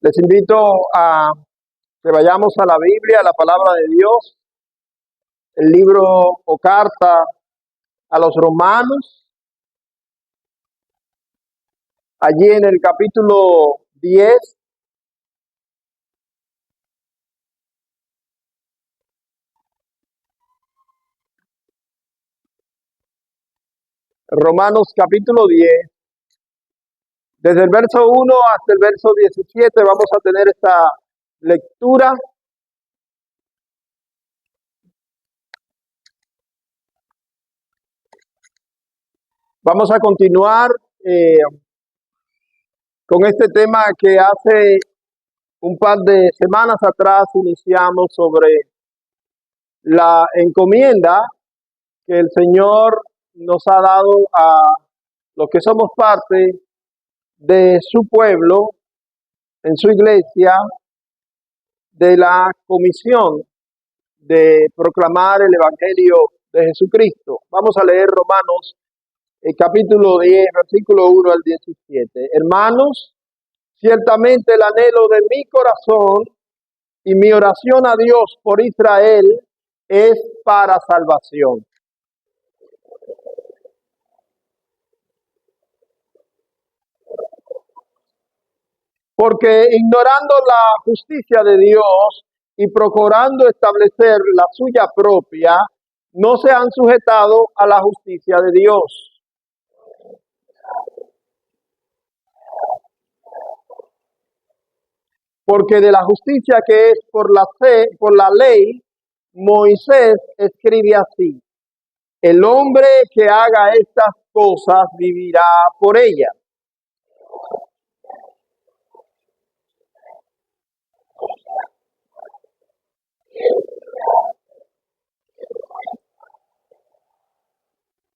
Les invito a que vayamos a la Biblia, a la palabra de Dios, el libro o carta a los Romanos, allí en el capítulo 10. Romanos capítulo 10, desde el verso 1 hasta el verso 17 vamos a tener esta lectura. Vamos a continuar con este tema que hace un par de semanas atrás iniciamos sobre la encomienda que el Señor nos ha dado a los que somos parte de su pueblo, en su iglesia, de la comisión de proclamar el Evangelio de Jesucristo. Vamos a leer Romanos capítulo 10, versículo 1 al 17. Hermanos, ciertamente el anhelo de mi corazón y mi oración a Dios por Israel es para salvación. Porque ignorando la justicia de Dios y procurando establecer la suya propia, no se han sujetado a la justicia de Dios. Porque de la justicia que es por la ley, Moisés escribe así: el hombre que haga estas cosas vivirá por ellas.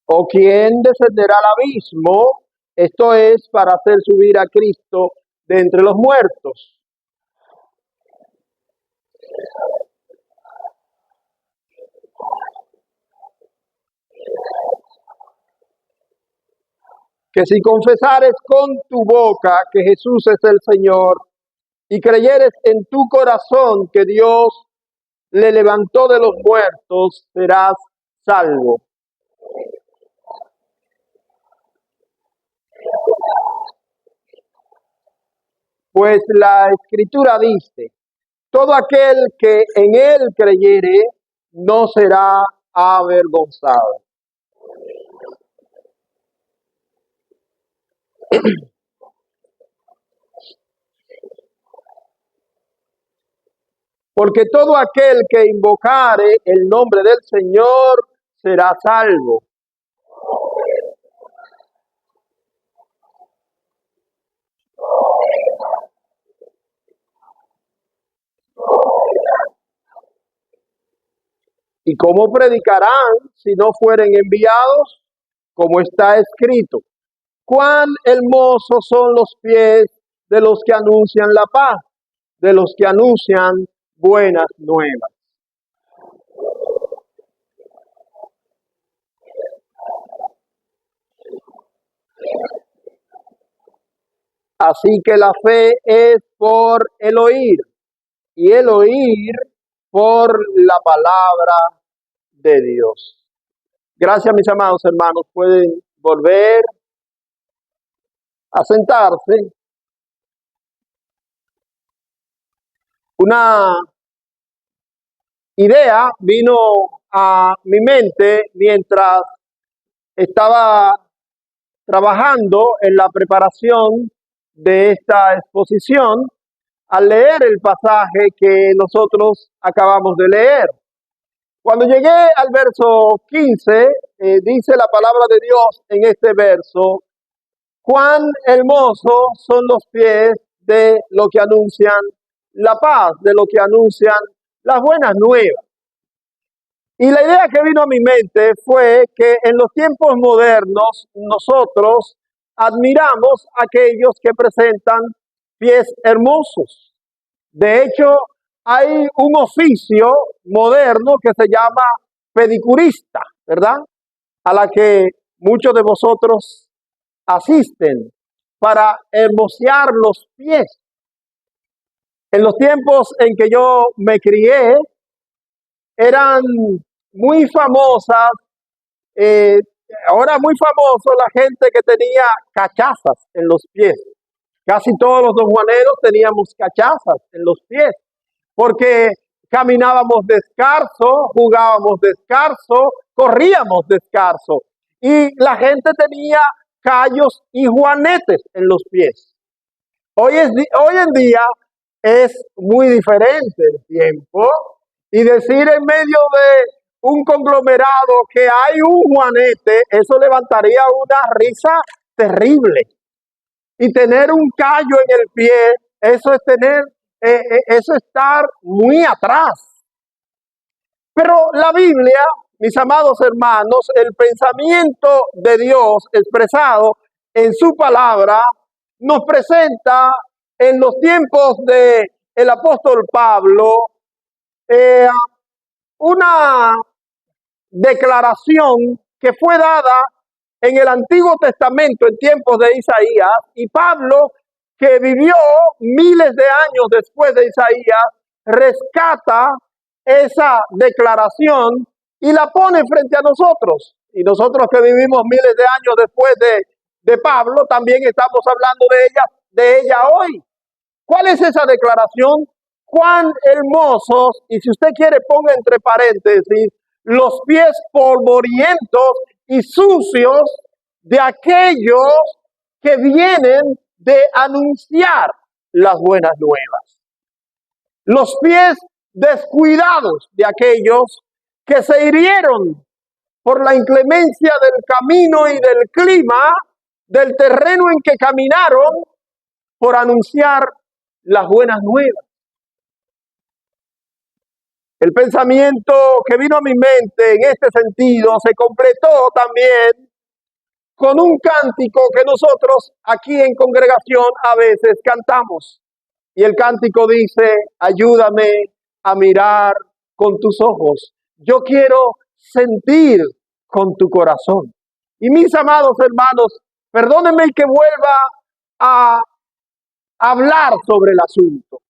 ¿O quién descenderá al abismo? Esto es para hacer subir a Cristo de entre los muertos. Que si confesares con tu boca que Jesús es el Señor y creyeres en tu corazón que Dios le levantó de los muertos, serás salvo. Pues la Escritura dice: todo aquel que en él creyere no será avergonzado. Porque todo aquel que invocare el nombre del Señor será salvo. ¿Y cómo predicarán si no fueren enviados? Como está escrito: cuán hermosos son los pies de los que anuncian la paz, de los que anuncian buenas nuevas. Así que la fe es por el oír, y el oír por la palabra de Dios. Gracias, mis amados hermanos. Pueden volver a sentarse. Una idea vino a mi mente mientras estaba trabajando en la preparación de esta exposición al leer el pasaje que nosotros acabamos de leer. Cuando llegué al verso 15, dice la palabra de Dios en este verso: cuán hermosos son los pies de los que anuncian la paz, de los que anuncian las buenas nuevas. Y la idea que vino a mi mente fue que en los tiempos modernos nosotros admiramos a aquellos que presentan pies hermosos. De hecho, hay un oficio moderno que se llama pedicurista, ¿verdad? A la que muchos de vosotros asisten para hermosear los pies. En los tiempos en que yo me crié, eran muy famosas, eh, ahora muy famoso la gente que tenía cachazas en los pies. Casi todos los donjuaneros teníamos cachazas en los pies, porque caminábamos descalzo, jugábamos descalzo, corríamos descalzo, y la gente tenía callos y juanetes en los pies. Hoy en día es muy diferente el tiempo, y decir en medio de un conglomerado que hay un juanete, eso levantaría una risa terrible. Y tener un callo en el pie, eso es eso es estar muy atrás. Pero la Biblia, mis amados hermanos, el pensamiento de Dios expresado en su palabra, nos presenta en los tiempos del apóstol Pablo una declaración que fue dada en el Antiguo Testamento en tiempos de Isaías, y Pablo, que vivió miles de años después de Isaías, rescata esa declaración y la pone frente a nosotros. Y nosotros que vivimos miles de años después de Pablo, también estamos hablando de ella hoy. ¿Cuál es esa declaración? Cuán hermosos, y si usted quiere ponga entre paréntesis, los pies polvorientos y sucios de aquellos que vienen de anunciar las buenas nuevas. Los pies descuidados de aquellos que se hirieron por la inclemencia del camino y del clima, del terreno en que caminaron, por anunciar las buenas nuevas. El pensamiento que vino a mi mente en este sentido se completó también con un cántico que nosotros aquí en congregación a veces cantamos. Y el cántico dice: ayúdame a mirar con tus ojos. Yo quiero sentir con tu corazón. Y mis amados hermanos, perdónenme que vuelva a hablar sobre el asunto,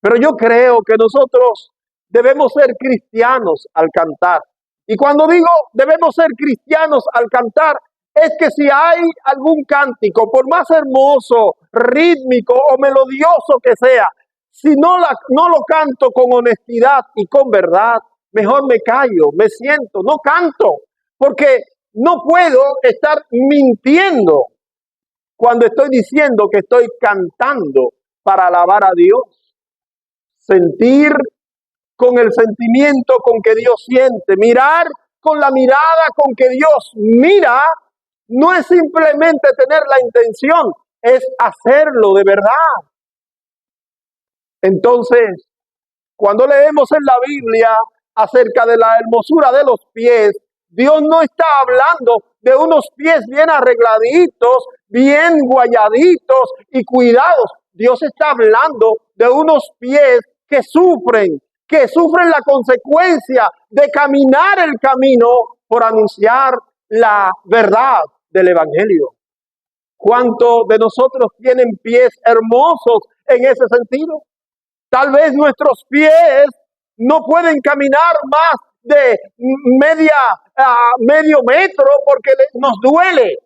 pero yo creo que nosotros debemos ser cristianos al cantar. Y cuando digo debemos ser cristianos al cantar, es que si hay algún cántico, por más hermoso, rítmico o melodioso que sea, si no lo canto con honestidad y con verdad, mejor me callo, me siento, no canto, porque no puedo estar mintiendo cuando estoy diciendo que estoy cantando para alabar a Dios. Sentir con el sentimiento con que Dios siente, mirar con la mirada con que Dios mira, no es simplemente tener la intención, es hacerlo de verdad. Entonces, cuando leemos en la Biblia acerca de la hermosura de los pies, Dios no está hablando de unos pies bien arregladitos, bien guayaditos y cuidados. Dios está hablando de unos pies que sufren la consecuencia de caminar el camino por anunciar la verdad del Evangelio. ¿Cuántos de nosotros tienen pies hermosos en ese sentido? Tal vez nuestros pies no pueden caminar más de medio metro porque nos duele,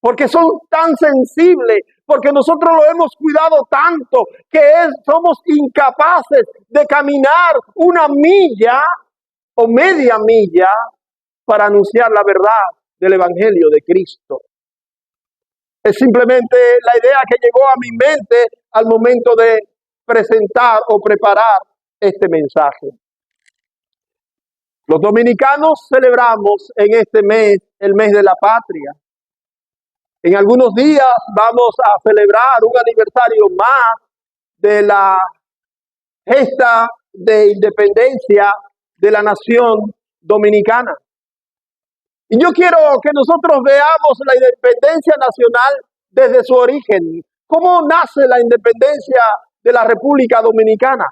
porque son tan sensibles, porque nosotros lo hemos cuidado tanto que somos incapaces de caminar una milla o media milla para anunciar la verdad del Evangelio de Cristo. Es simplemente la idea que llegó a mi mente al momento de presentar o preparar este mensaje. Los dominicanos celebramos en este mes el mes de la patria. En algunos días vamos a celebrar un aniversario más de la gesta de independencia de la nación dominicana. Y yo quiero que nosotros veamos la independencia nacional desde su origen. ¿Cómo nace la independencia de la República Dominicana?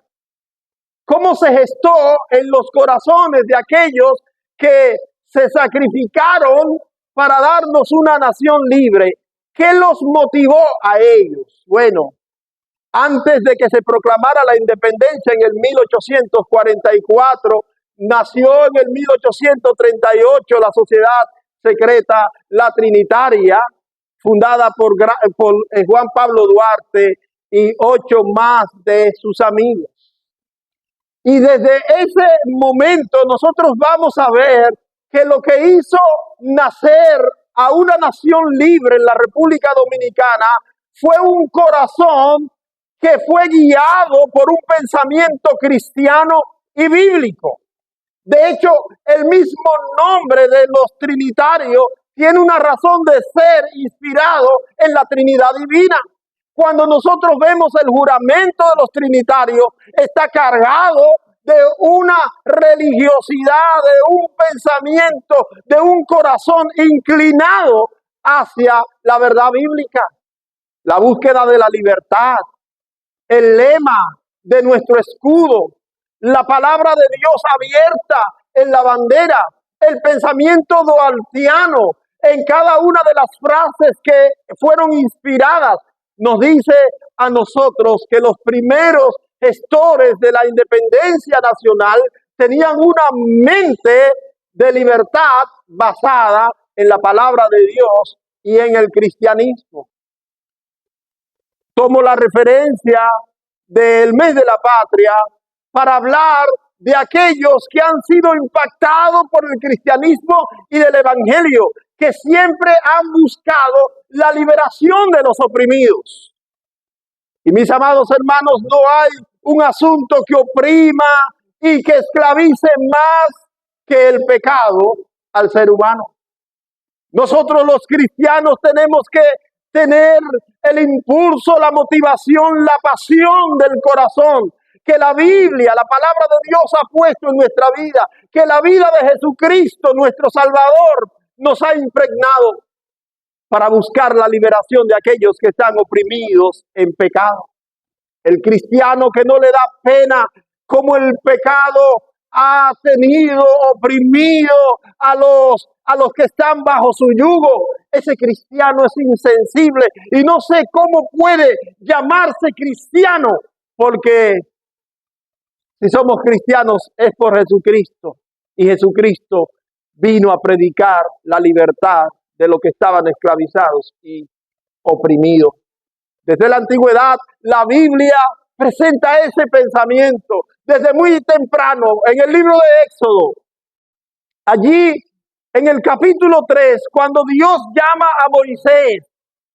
¿Cómo se gestó en los corazones de aquellos que se sacrificaron para darnos una nación libre? ¿Qué los motivó a ellos? Bueno, Antes de que se proclamara la independencia en el 1844, nació en el 1838 la Sociedad Secreta La Trinitaria, fundada por Juan Pablo Duarte y 8 más de sus amigos. Y desde ese momento nosotros vamos a ver que lo que hizo nacer a una nación libre en la República Dominicana fue un corazón que fue guiado por un pensamiento cristiano y bíblico. De hecho, el mismo nombre de los trinitarios tiene una razón de ser inspirado en la Trinidad divina. Cuando nosotros vemos el juramento de los trinitarios, está cargado de una religiosidad, de un pensamiento, de un corazón inclinado hacia la verdad bíblica, la búsqueda de la libertad, el lema de nuestro escudo, la palabra de Dios abierta en la bandera, el pensamiento dualtiano en cada una de las frases que fueron inspiradas, nos dice a nosotros que los primeros gestores de la independencia nacional tenían una mente de libertad basada en la palabra de Dios y en el cristianismo. Tomo la referencia del mes de la patria para hablar de aquellos que han sido impactados por el cristianismo y del evangelio, que siempre han buscado la liberación de los oprimidos. Y mis amados hermanos, no hay un asunto que oprima y que esclavice más que el pecado al ser humano. Nosotros los cristianos tenemos que tener el impulso, la motivación, la pasión del corazón que la Biblia, la palabra de Dios ha puesto en nuestra vida, que la vida de Jesucristo, nuestro Salvador, nos ha impregnado para buscar la liberación de aquellos que están oprimidos en pecado. El cristiano que no le da pena como el pecado ha tenido oprimido a los que están bajo su yugo. Ese cristiano es insensible y no sé cómo puede llamarse cristiano, porque si somos cristianos es por Jesucristo, y Jesucristo vino a predicar la libertad de los que estaban esclavizados y oprimidos. Desde la antigüedad, la Biblia presenta ese pensamiento desde muy temprano en el libro de Éxodo. Allí, en el capítulo 3, cuando Dios llama a Moisés,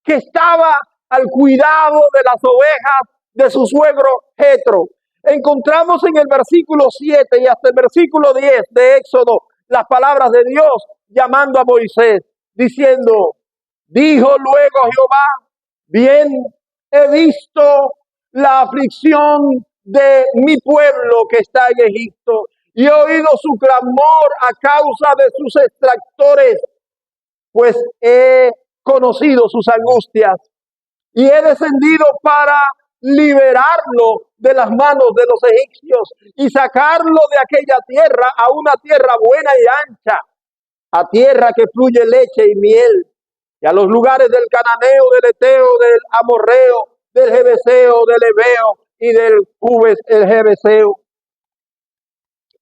que estaba al cuidado de las ovejas de su suegro Jetro, encontramos en el versículo 7 y hasta el versículo 10 de Éxodo las palabras de Dios llamando a Moisés, diciendo: dijo luego Jehová, bien he visto la aflicción de mi pueblo que está en Egipto, y he oído su clamor a causa de sus extractores, pues he conocido sus angustias, y he descendido para liberarlo de las manos de los egipcios y sacarlo de aquella tierra a una tierra buena y ancha, a tierra que fluye leche y miel, y a los lugares del cananeo, del eteo, del amorreo, del jebeseo, del heveo y del jubes, el jebeseo.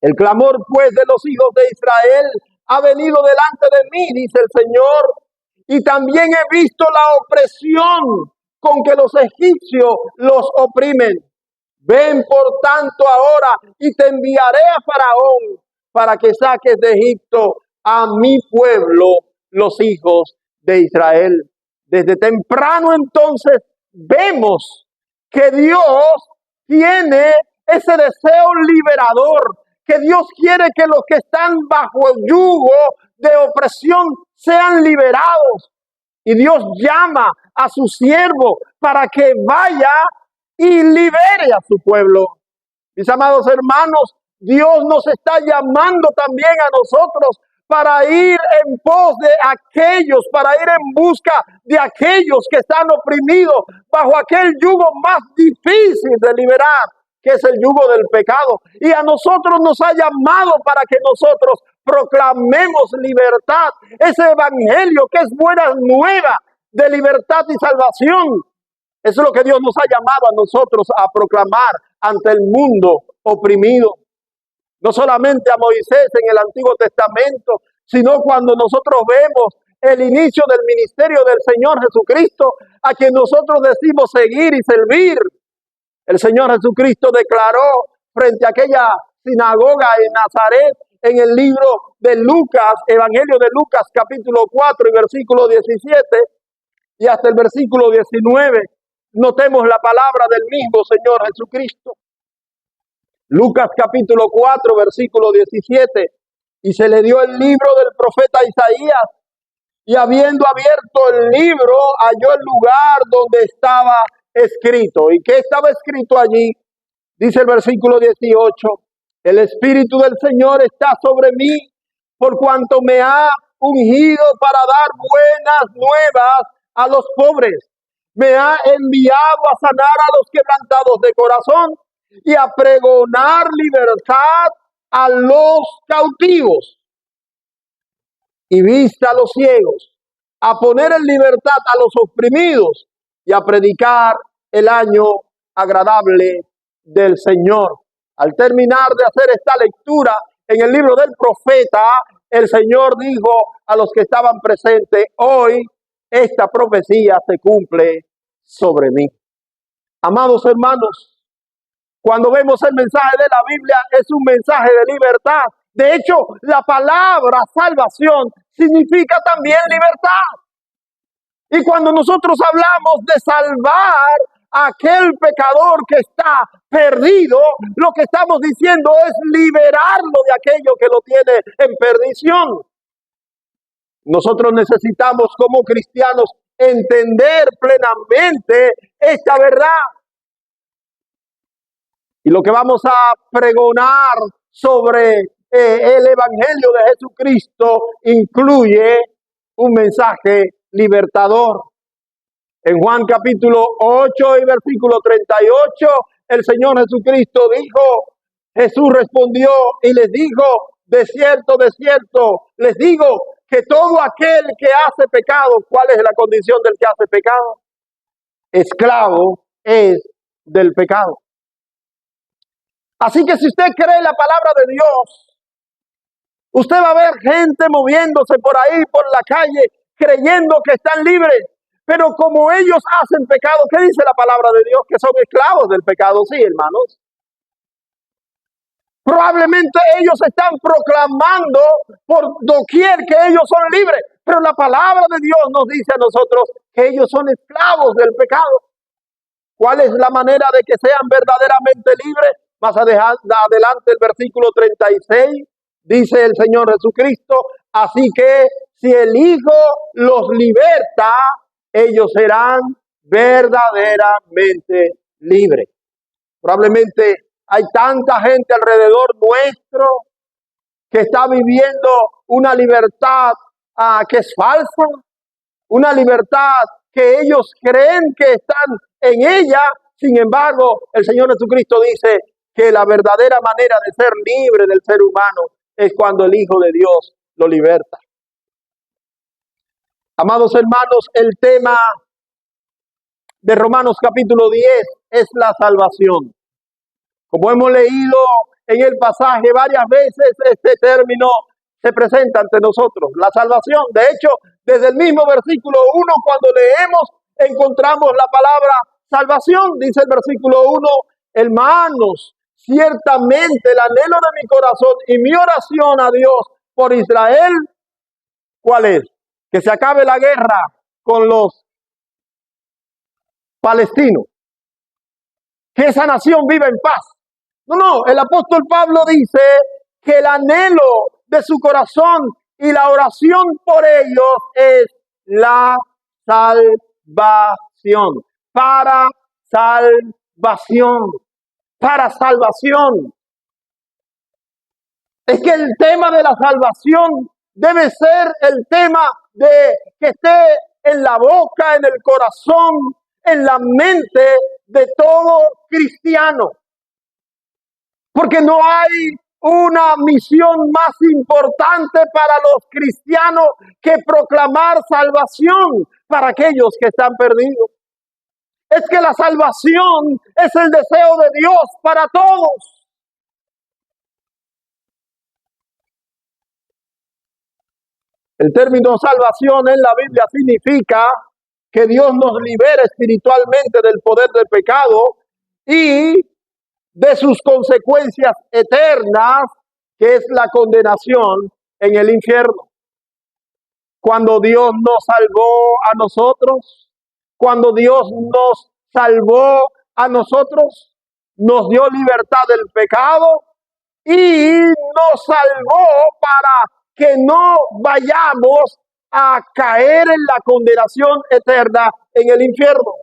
El clamor pues de los hijos de Israel ha venido delante de mí, dice el Señor, y también he visto la opresión con que los egipcios los oprimen. Ven por tanto ahora y te enviaré a Faraón para que saques de Egipto a mi pueblo, los hijos de Israel. Desde temprano entonces vemos que Dios tiene ese deseo liberador, que Dios quiere que los que están bajo el yugo de opresión sean liberados. Y Dios llama a su siervo para que vaya y libere a su pueblo. Mis amados hermanos, Dios nos está llamando también a nosotros para ir en pos de aquellos, para ir en busca de aquellos que están oprimidos bajo aquel yugo más difícil de liberar, que es el yugo del pecado. Y a nosotros nos ha llamado para que nosotros proclamemos libertad, ese evangelio que es buena nueva de libertad y salvación. Eso es lo que Dios nos ha llamado a nosotros a proclamar ante el mundo oprimido. No solamente a Moisés en el Antiguo Testamento, sino cuando nosotros vemos el inicio del ministerio del Señor Jesucristo, a quien nosotros decimos seguir y servir. El Señor Jesucristo declaró frente a aquella sinagoga en Nazaret, en el libro de Lucas, Evangelio de Lucas, capítulo 4 y versículo 17, y hasta el versículo 19, notemos la palabra del mismo Señor Jesucristo. Lucas capítulo 4, versículo 17, y se le dio el libro del profeta Isaías, y habiendo abierto el libro, halló el lugar donde estaba escrito. ¿Y qué estaba escrito allí? Dice el versículo 18, el Espíritu del Señor está sobre mí, por cuanto me ha ungido para dar buenas nuevas a los pobres. Me ha enviado a sanar a los quebrantados de corazón y a pregonar libertad a los cautivos y vista a los ciegos, a poner en libertad a los oprimidos y a predicar el año agradable del Señor. Al terminar de hacer esta lectura en el libro del profeta, el Señor dijo a los que estaban presentes: hoy esta profecía se cumple sobre mí. Amados hermanos, cuando vemos el mensaje de la Biblia, es un mensaje de libertad. De hecho, la palabra salvación significa también libertad. Y cuando nosotros hablamos de salvar a aquel pecador que está perdido, lo que estamos diciendo es liberarlo de aquello que lo tiene en perdición. Nosotros necesitamos como cristianos entender plenamente esta verdad. Y lo que vamos a pregonar sobre el Evangelio de Jesucristo incluye un mensaje libertador. En Juan capítulo 8 y versículo 38, el Señor Jesucristo dijo, Jesús respondió y les dijo: de cierto, les digo que todo aquel que hace pecado, ¿cuál es la condición del que hace pecado? Esclavo es del pecado. Así que si usted cree la palabra de Dios, usted va a ver gente moviéndose por ahí, por la calle, creyendo que están libres. Pero como ellos hacen pecado, ¿qué dice la palabra de Dios? Que son esclavos del pecado, sí, hermanos. Probablemente ellos están proclamando por doquier que ellos son libres, pero la palabra de Dios nos dice a nosotros que ellos son esclavos del pecado. ¿Cuál es la manera de que sean verdaderamente libres? Más adelante el versículo 36 dice el Señor Jesucristo: así que si el Hijo los liberta, ellos serán verdaderamente libres. Probablemente hay tanta gente alrededor nuestro que está viviendo una libertad que es falsa, una libertad que ellos creen que están en ella. Sin embargo, el Señor Jesucristo dice que la verdadera manera de ser libre del ser humano es cuando el Hijo de Dios lo liberta. Amados hermanos, el tema de Romanos capítulo 10 es la salvación. Como hemos leído en el pasaje varias veces, este término se presenta ante nosotros, la salvación. De hecho, desde el mismo versículo 1, cuando leemos, encontramos la palabra salvación. Dice el versículo 1, hermanos, ciertamente el anhelo de mi corazón y mi oración a Dios por Israel, ¿cuál es? Que se acabe la guerra con los palestinos, que esa nación viva en paz. No, el apóstol Pablo dice que el anhelo de su corazón y la oración por ellos es la salvación, para salvación. Es que el tema de la salvación debe ser el tema de que esté en la boca, en el corazón, en la mente de todo cristiano. Porque no hay una misión más importante para los cristianos que proclamar salvación para aquellos que están perdidos. es que la salvación es el deseo de Dios para todos. El término salvación en la Biblia significa que Dios nos libera espiritualmente del poder del pecado y de sus consecuencias eternas, que es la condenación en el infierno. Cuando Dios nos salvó a nosotros, cuando Dios nos salvó a nosotros, nos dio libertad del pecado y nos salvó para que no vayamos a caer en la condenación eterna en el infierno.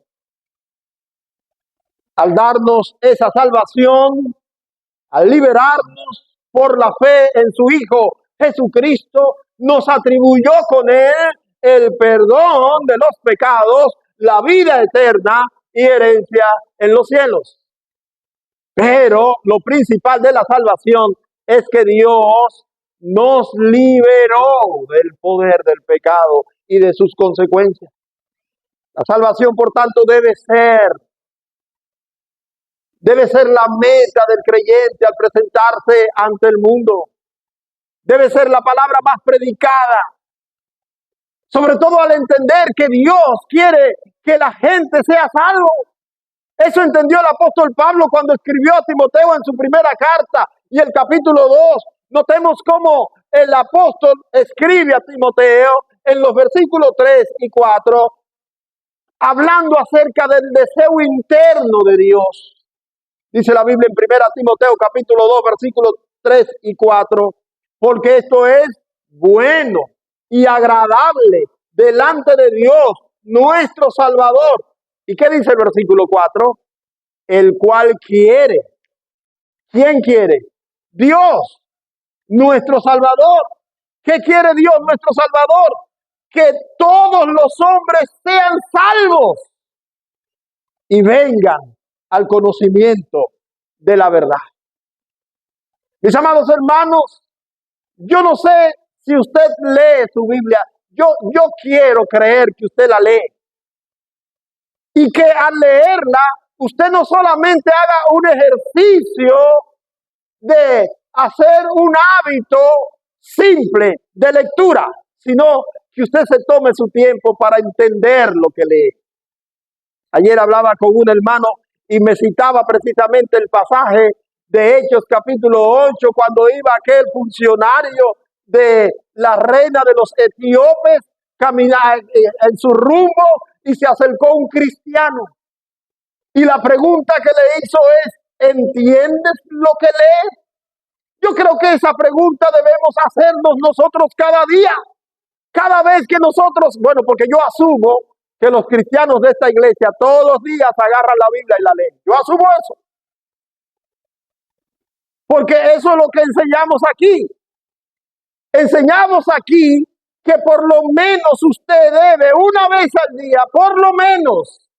Al darnos esa salvación, al liberarnos por la fe en su Hijo Jesucristo, nos atribuyó con él el perdón de los pecados, la vida eterna y herencia en los cielos. Pero lo principal de la salvación es que Dios nos liberó del poder del pecado y de sus consecuencias. La salvación, por tanto, debe ser la meta del creyente al presentarse ante el mundo. Debe ser la palabra más predicada. Sobre todo al entender que Dios quiere que la gente sea salvo. Eso entendió el apóstol Pablo cuando escribió a Timoteo en su primera carta y el capítulo 2. Notemos cómo el apóstol escribe a Timoteo en los versículos 3 y 4, hablando acerca del deseo interno de Dios. Dice la Biblia en 1 Timoteo capítulo 2, versículos 3 y 4, porque esto es bueno y agradable delante de Dios, nuestro Salvador. ¿Y qué dice el versículo 4? El cual quiere. ¿Quién quiere? Dios, nuestro Salvador. ¿Qué quiere Dios, nuestro Salvador? Que todos los hombres sean salvos y vengan al conocimiento de la verdad. Mis amados hermanos, yo no sé si usted lee su Biblia. Yo quiero creer que usted la lee. Y que al leerla, usted no solamente haga un ejercicio de hacer un hábito simple de lectura, sino que usted se tome su tiempo para entender lo que lee. Ayer hablaba con un hermano y me citaba precisamente el pasaje de Hechos capítulo 8, cuando iba aquel funcionario de la reina de los etíopes caminar en su rumbo y se acercó un cristiano. Y la pregunta que le hizo es, ¿entiendes lo que lees? Yo creo que esa pregunta debemos hacernos nosotros cada día. Cada vez que nosotros, bueno, porque yo asumo que los cristianos de esta iglesia todos los días agarran la Biblia y la leen. Yo asumo eso. Porque eso es lo que enseñamos aquí. Enseñamos aquí que por lo menos usted debe, una vez al día, por lo menos,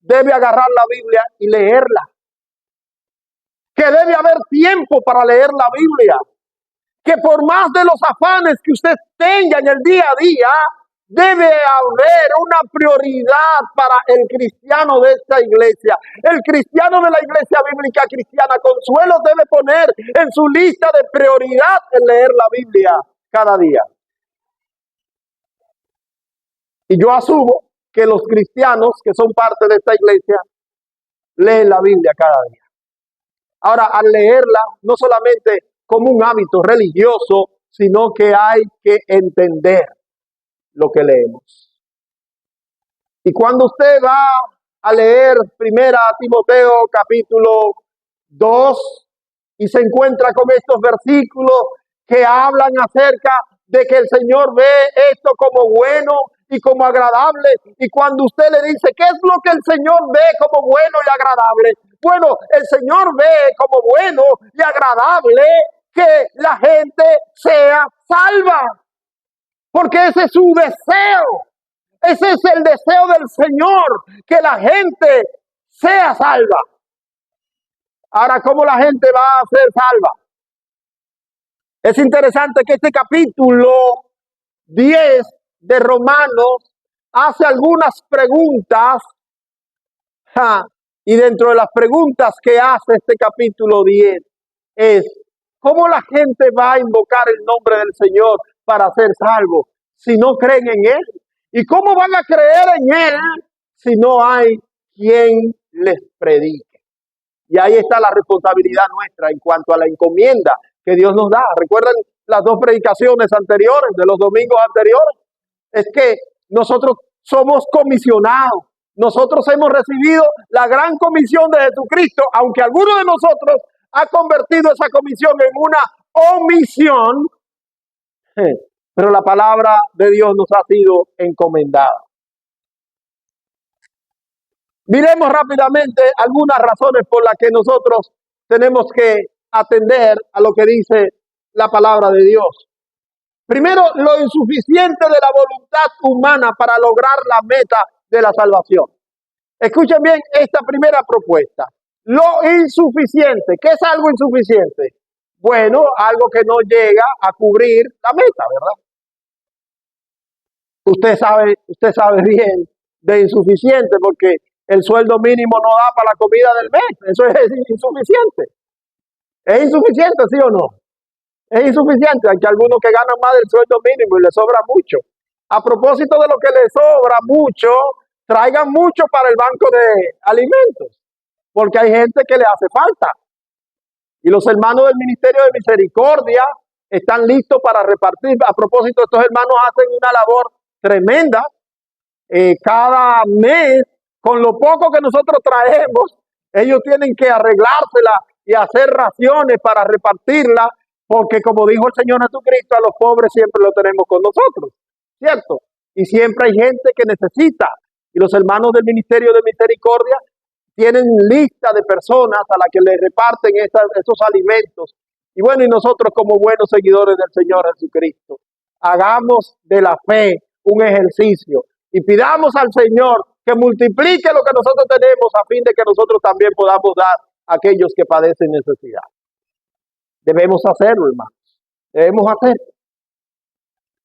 debe agarrar la Biblia y leerla. Que debe haber tiempo para leer la Biblia. Que por más de los afanes que usted tenga en el día a día, debe haber una prioridad para el cristiano de esta iglesia. El cristiano de la Iglesia Bíblica Cristiana Consuelo debe poner en su lista de prioridad el leer la Biblia cada día. Y yo asumo que los cristianos que son parte de esta iglesia leen la Biblia cada día. Ahora, al leerla, no solamente como un hábito religioso, sino que hay que entender lo que leemos. Y cuando usted va a leer 1 Timoteo capítulo 2 y se encuentra con estos versículos que hablan acerca de que el Señor ve esto como bueno y como agradable, y cuando usted le dice, ¿qué es lo que el Señor ve como bueno y agradable? Bueno, el Señor ve como bueno y agradable que la gente sea salva, porque ese es su deseo. Ese es el deseo del Señor, que la gente sea salva. Ahora, ¿cómo la gente va a ser salva? Es interesante que este capítulo 10 de Romanos hace algunas preguntas Y dentro de las preguntas que hace este capítulo 10 es, ¿cómo la gente va a invocar el nombre del Señor para ser salvo si no creen en Él? ¿Y cómo van a creer en Él si no hay quien les predique? Y ahí está la responsabilidad nuestra en cuanto a la encomienda que Dios nos da. ¿Recuerdan las dos predicaciones anteriores, de los domingos anteriores? Es que nosotros somos comisionados. Nosotros hemos recibido la gran comisión de Jesucristo, aunque alguno de nosotros ha convertido esa comisión en una omisión, pero la palabra de Dios nos ha sido encomendada. Miremos rápidamente algunas razones por las que nosotros tenemos que atender a lo que dice la palabra de Dios. Primero, lo insuficiente de la voluntad humana para lograr la meta de la salvación. Escuchen bien esta primera propuesta. Lo insuficiente. ¿Qué es algo insuficiente? Bueno, algo que no llega a cubrir la meta, ¿verdad? Usted sabe bien de insuficiente porque el sueldo mínimo no da para la comida del mes. Eso es insuficiente. ¿Es insuficiente, sí o no? Es insuficiente. Hay que algunos que ganan más del sueldo mínimo y les sobra mucho. A propósito de lo que les sobra mucho, traigan mucho para el banco de alimentos, porque hay gente que le hace falta. Y los hermanos del Ministerio de Misericordia están listos para repartir. A propósito, estos hermanos hacen una labor tremenda. Cada mes, con lo poco que nosotros traemos, ellos tienen que arreglársela y hacer raciones para repartirla, porque como dijo el Señor Jesucristo, a los pobres siempre lo tenemos con nosotros, ¿cierto? Y siempre hay gente que necesita. Y los hermanos del Ministerio de Misericordia tienen lista de personas a las que les reparten esos alimentos. Y bueno, y nosotros como buenos seguidores del Señor Jesucristo, hagamos de la fe un ejercicio y pidamos al Señor que multiplique lo que nosotros tenemos a fin de que nosotros también podamos dar a aquellos que padecen necesidad. Debemos hacerlo, hermanos. Debemos hacerlo.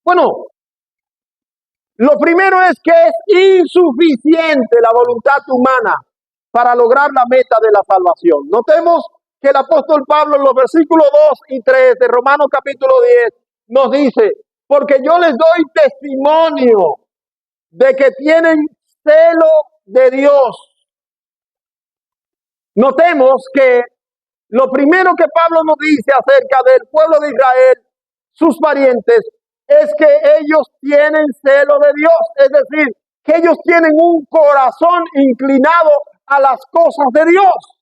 Bueno, lo primero es que es insuficiente la voluntad humana para lograr la meta de la salvación. Notemos que el apóstol Pablo en los versículos 2 y 3 de Romanos capítulo 10 nos dice, porque yo les doy testimonio de que tienen celo de Dios. Notemos que lo primero que Pablo nos dice acerca del pueblo de Israel, sus parientes, es que ellos tienen celo de Dios, es decir, que ellos tienen un corazón inclinado a las cosas de Dios.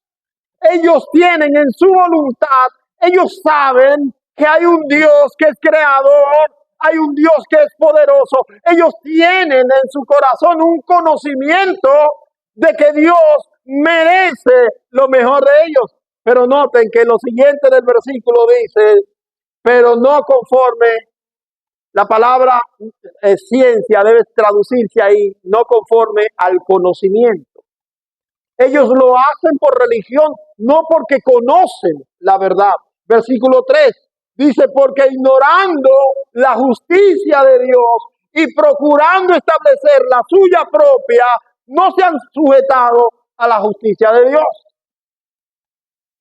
Ellos tienen en su voluntad, ellos saben que hay un Dios que es creador, hay un Dios que es poderoso. Ellos tienen en su corazón un conocimiento de que Dios merece lo mejor de ellos. Pero noten que lo siguiente del versículo dice, pero no conforme. La palabra ciencia debe traducirse ahí, no conforme al conocimiento. Ellos lo hacen por religión, no porque conocen la verdad. Versículo 3 dice, porque ignorando la justicia de Dios y procurando establecer la suya propia, no se han sujetado a la justicia de Dios.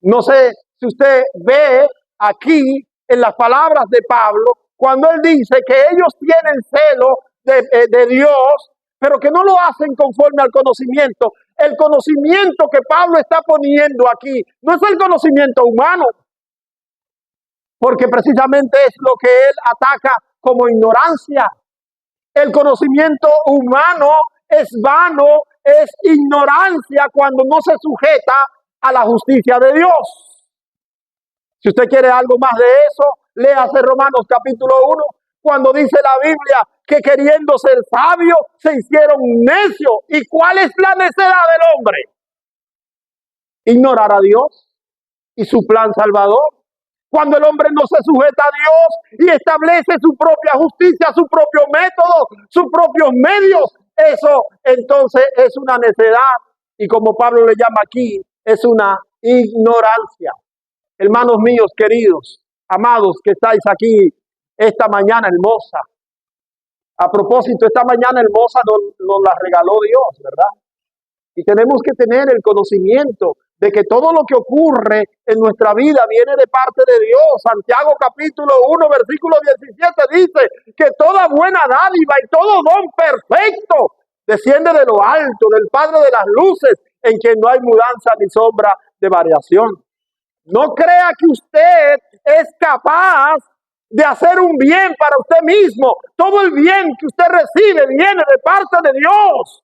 No sé si usted ve aquí en las palabras de Pablo, cuando él dice que ellos tienen celo de Dios, pero que no lo hacen conforme al conocimiento. El conocimiento que Pablo está poniendo aquí no es el conocimiento humano, porque precisamente es lo que él ataca como ignorancia. El conocimiento humano es vano, es ignorancia cuando no se sujeta a la justicia de Dios. Si usted quiere algo más de eso, léase Romanos capítulo 1, cuando dice la Biblia que queriendo ser sabios se hicieron necios. ¿Y cuál es la necedad del hombre? Ignorar a Dios y su plan salvador. Cuando el hombre no se sujeta a Dios y establece su propia justicia, su propio método, sus propios medios, eso entonces es una necedad. Y como Pablo le llama aquí, es una ignorancia. Hermanos míos queridos, amados que estáis aquí esta mañana hermosa. A propósito, esta mañana hermosa nos la regaló Dios, ¿verdad? Y tenemos que tener el conocimiento de que todo lo que ocurre en nuestra vida viene de parte de Dios. Santiago capítulo 1, versículo 17 dice que toda buena dádiva y todo don perfecto desciende de lo alto, del Padre de las luces, en quien no hay mudanza ni sombra de variación. No crea que usted es capaz de hacer un bien para usted mismo. Todo el bien que usted recibe viene de parte de Dios.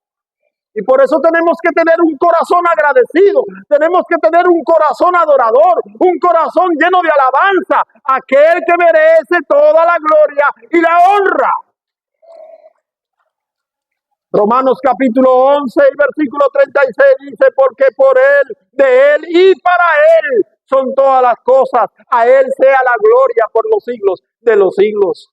Y por eso tenemos que tener un corazón agradecido, tenemos que tener un corazón adorador, un corazón lleno de alabanza, aquel que merece toda la gloria y la honra. Romanos capítulo 11 y versículo 36 dice, porque por Él, de Él y para Él son todas las cosas. A Él sea la gloria por los siglos de los siglos.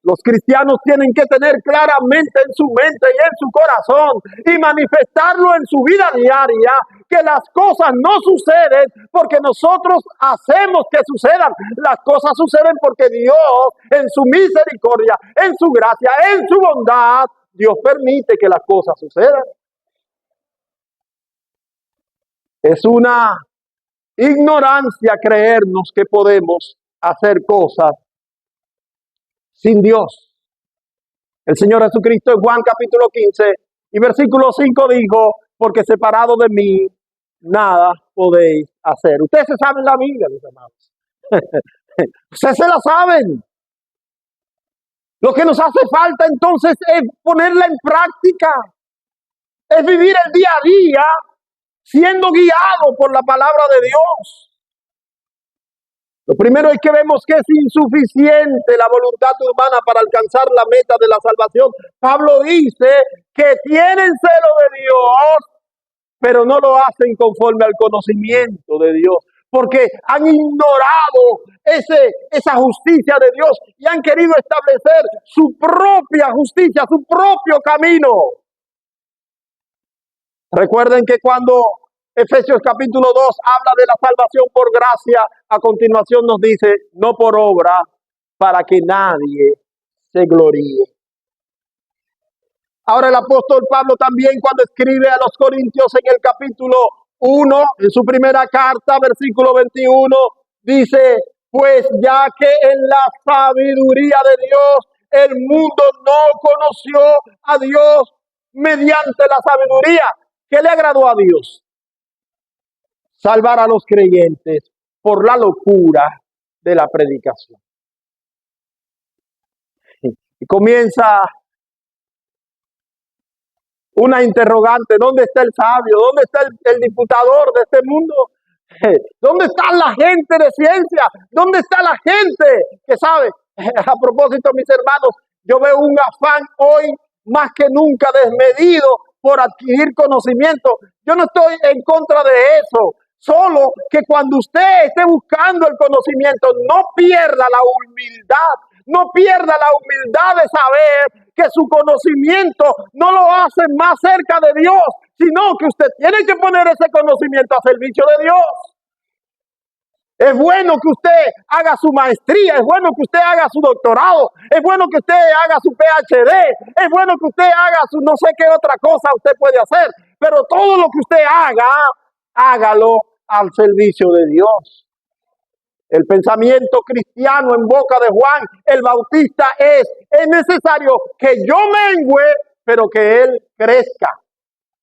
Los cristianos tienen que tener claramente en su mente y en su corazón y manifestarlo en su vida diaria, que las cosas no suceden porque nosotros hacemos que sucedan. Las cosas suceden porque Dios, en su misericordia, en su gracia, en su bondad, Dios permite que las cosas sucedan. Es una ignorancia creernos que podemos hacer cosas sin Dios. El Señor Jesucristo en Juan capítulo 15 y versículo 5 dijo, porque separado de mí nada podéis hacer. Ustedes se saben la Biblia, mis amados. Ustedes se la saben. Lo que nos hace falta entonces es ponerla en práctica. Es vivir el día a día siendo guiado por la palabra de Dios. Lo primero es que vemos que es insuficiente la voluntad humana para alcanzar la meta de la salvación. Pablo dice que tienen celo de Dios, pero no lo hacen conforme al conocimiento de Dios, porque han ignorado esa justicia de Dios y han querido establecer su propia justicia, su propio camino. Recuerden que cuando Efesios capítulo 2 habla de la salvación por gracia, a continuación nos dice, no por obra, para que nadie se gloríe. Ahora el apóstol Pablo también cuando escribe a los Corintios en el capítulo 1, en su primera carta, versículo 21, dice, pues ya que en la sabiduría de Dios el mundo no conoció a Dios mediante la sabiduría. ¿Qué le agradó a Dios? Salvar a los creyentes por la locura de la predicación. Y comienza una interrogante, ¿dónde está el sabio? ¿Dónde está el diputador de este mundo? ¿Dónde está la gente de ciencia? ¿Dónde está la gente que sabe? A propósito, mis hermanos, yo veo un afán hoy más que nunca desmedido por adquirir conocimiento. Yo no estoy en contra de eso, solo que cuando usted esté buscando el conocimiento, no pierda la humildad, no pierda la humildad de saber que su conocimiento no lo hace más cerca de Dios, sino que usted tiene que poner ese conocimiento a servicio de Dios. Es bueno que usted haga su maestría, es bueno que usted haga su doctorado, es bueno que usted haga su PhD, es bueno que usted haga su no sé qué otra cosa usted puede hacer, pero todo lo que usted haga, hágalo al servicio de Dios. El pensamiento cristiano en boca de Juan el Bautista es necesario que yo mengue, pero que él crezca.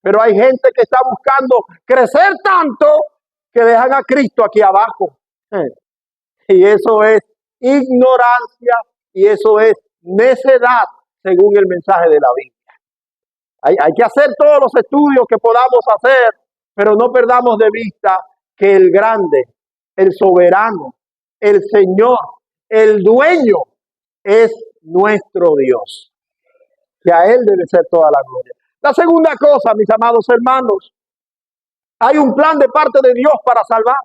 Pero hay gente que está buscando crecer tanto que dejan a Cristo aquí abajo. Y eso es ignorancia y eso es necedad según el mensaje de la Biblia. Hay que hacer todos los estudios que podamos hacer, pero no perdamos de vista que el grande, el soberano, el Señor, el dueño es nuestro Dios. Que a Él debe ser toda la gloria. La segunda cosa, mis amados hermanos, hay un plan de parte de Dios para salvar.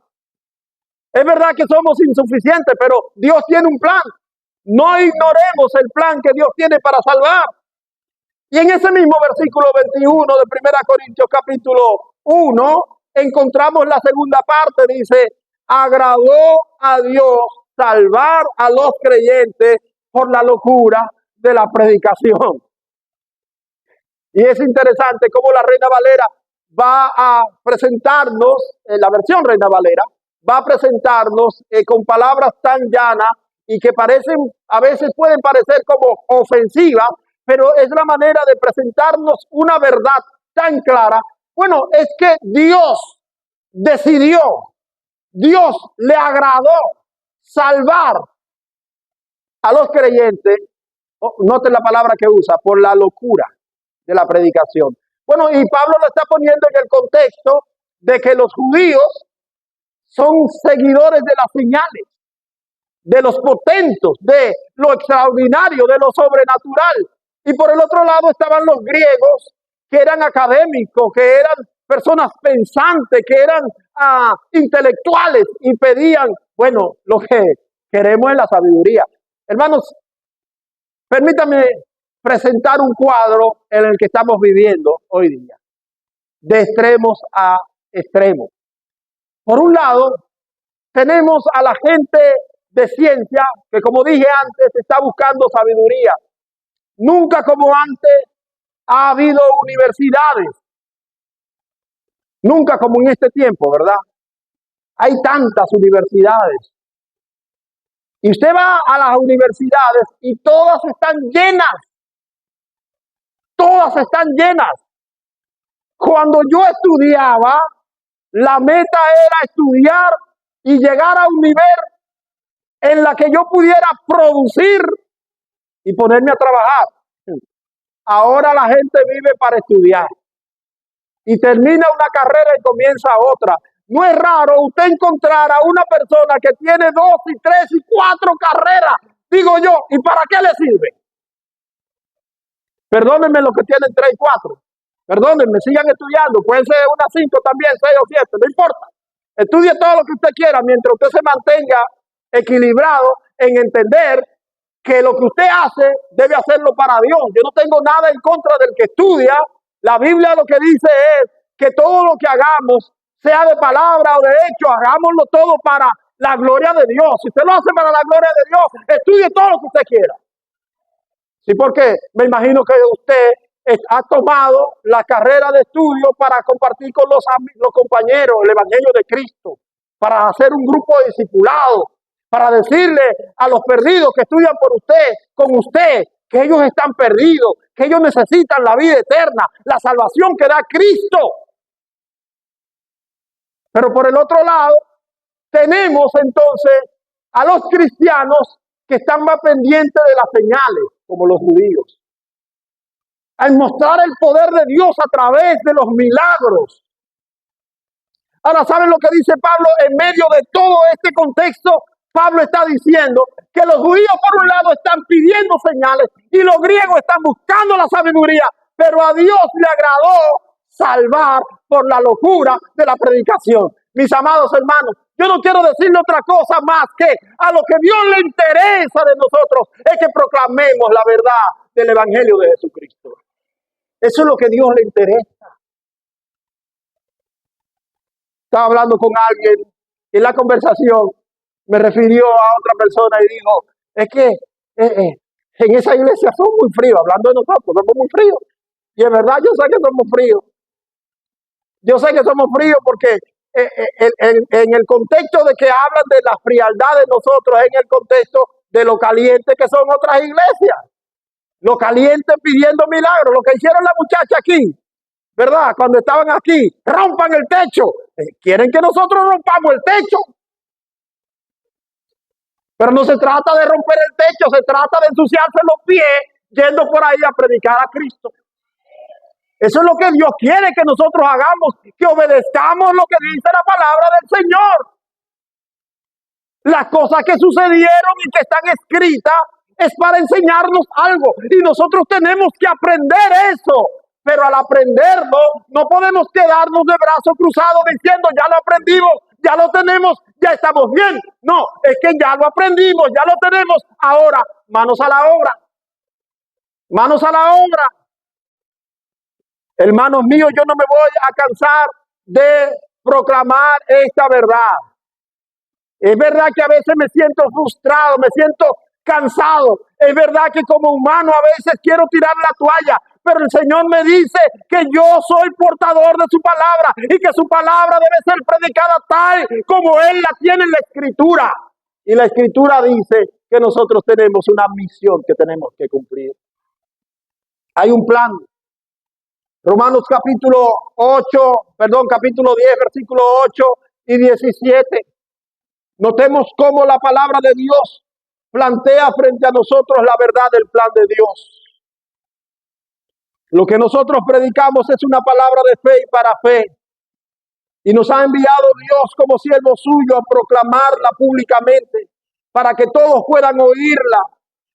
Es verdad que somos insuficientes, pero Dios tiene un plan. No ignoremos el plan que Dios tiene para salvar. Y en ese mismo versículo 21 de 1 Corintios capítulo 1, encontramos la segunda parte, dice, agradó a Dios salvar a los creyentes por la locura de la predicación. Y es interesante cómo la Reina Valera va a presentarnos, la versión Reina Valera, va a presentarnos con palabras tan llanas y que parecen, a veces pueden parecer como ofensivas, pero es la manera de presentarnos una verdad tan clara. Bueno, es que Dios decidió, Dios le agradó salvar a los creyentes, noten la palabra que usa, por la locura de la predicación. Bueno, y Pablo lo está poniendo en el contexto de que los judíos son seguidores de las señales, de los potentos, de lo extraordinario, de lo sobrenatural. Y por el otro lado estaban los griegos, que eran académicos, que eran personas pensantes, que eran intelectuales y pedían, bueno, lo que queremos es la sabiduría. Hermanos, permítanme presentar un cuadro en el que estamos viviendo hoy día, de extremos a extremos. Por un lado, tenemos a la gente de ciencia que, como dije antes, está buscando sabiduría. Nunca como antes ha habido universidades. Nunca como en este tiempo, ¿verdad? Hay tantas universidades. Y usted va a las universidades y todas están llenas. Todas están llenas. Cuando yo estudiaba, la meta era estudiar y llegar a un nivel en la que yo pudiera producir y ponerme a trabajar. Ahora la gente vive para estudiar y termina una carrera y comienza otra. No es raro usted encontrar a una persona que tiene 2 y 3 y 4 carreras. Digo yo, ¿y para qué le sirve? Perdónenme los que tienen 3 y 4. Perdónenme, sigan estudiando. Pueden ser unas 5 también, 6 o 7, no importa. Estudie todo lo que usted quiera mientras usted se mantenga equilibrado en entender que lo que usted hace debe hacerlo para Dios. Yo no tengo nada en contra del que estudia. La Biblia lo que dice es que todo lo que hagamos, sea de palabra o de hecho, hagámoslo todo para la gloria de Dios. Si usted lo hace para la gloria de Dios, estudie todo lo que usted quiera. Sí, porque me imagino que usted ha tomado la carrera de estudio para compartir con los compañeros el Evangelio de Cristo, para hacer un grupo de discipulados, para decirle a los perdidos que estudian por usted, con usted, que ellos están perdidos, que ellos necesitan la vida eterna, la salvación que da Cristo. Pero por el otro lado, tenemos entonces a los cristianos que están más pendientes de las señales, como los judíos, al mostrar el poder de Dios a través de los milagros. Ahora, ¿saben lo que dice Pablo en medio de todo este contexto? Pablo está diciendo que los judíos por un lado están pidiendo señales y los griegos están buscando la sabiduría, pero a Dios le agradó salvar por la locura de la predicación. Mis amados hermanos, yo no quiero decirle otra cosa más que a lo que Dios le interesa de nosotros es que proclamemos la verdad del Evangelio de Jesucristo. Eso es lo que Dios le interesa. Estaba hablando con alguien y en la conversación me refirió a otra persona y dijo, es que en esa iglesia son muy fríos, hablando de nosotros, somos muy fríos. Y es verdad, yo sé que somos fríos. Yo sé que somos fríos porque en el contexto de que hablan de la frialdad de nosotros, en el contexto de lo caliente que son otras iglesias. Lo caliente pidiendo milagros, lo que hicieron la muchacha aquí, ¿verdad? Cuando estaban aquí, rompan el techo. Quieren que nosotros rompamos el techo. Pero no se trata de romper el techo, se trata de ensuciarse los pies yendo por ahí a predicar a Cristo. Eso es lo que Dios quiere que nosotros hagamos, que obedezcamos lo que dice la palabra del Señor. Las cosas que sucedieron y que están escritas es para enseñarnos algo y nosotros tenemos que aprender eso. Pero al aprenderlo no podemos quedarnos de brazos cruzados diciendo ya lo aprendimos, ya lo tenemos, ya estamos bien. No, es que ya lo aprendimos, ya lo tenemos. Ahora, manos a la obra. Manos a la obra. Hermanos míos, yo no me voy a cansar de proclamar esta verdad. Es verdad que a veces me siento frustrado, me siento cansado. Es verdad que como humano a veces quiero tirar la toalla, pero el Señor me dice que yo soy portador de su palabra y que su palabra debe ser predicada tal como Él la tiene en la Escritura. Y la Escritura dice que nosotros tenemos una misión que tenemos que cumplir. Hay un plan. Romanos capítulo 10, versículo 8 y 17. Notemos cómo la palabra de Dios plantea frente a nosotros la verdad del plan de Dios. Lo que nosotros predicamos es una palabra de fe y para fe. Y nos ha enviado Dios como siervo suyo a proclamarla públicamente, para que todos puedan oírla,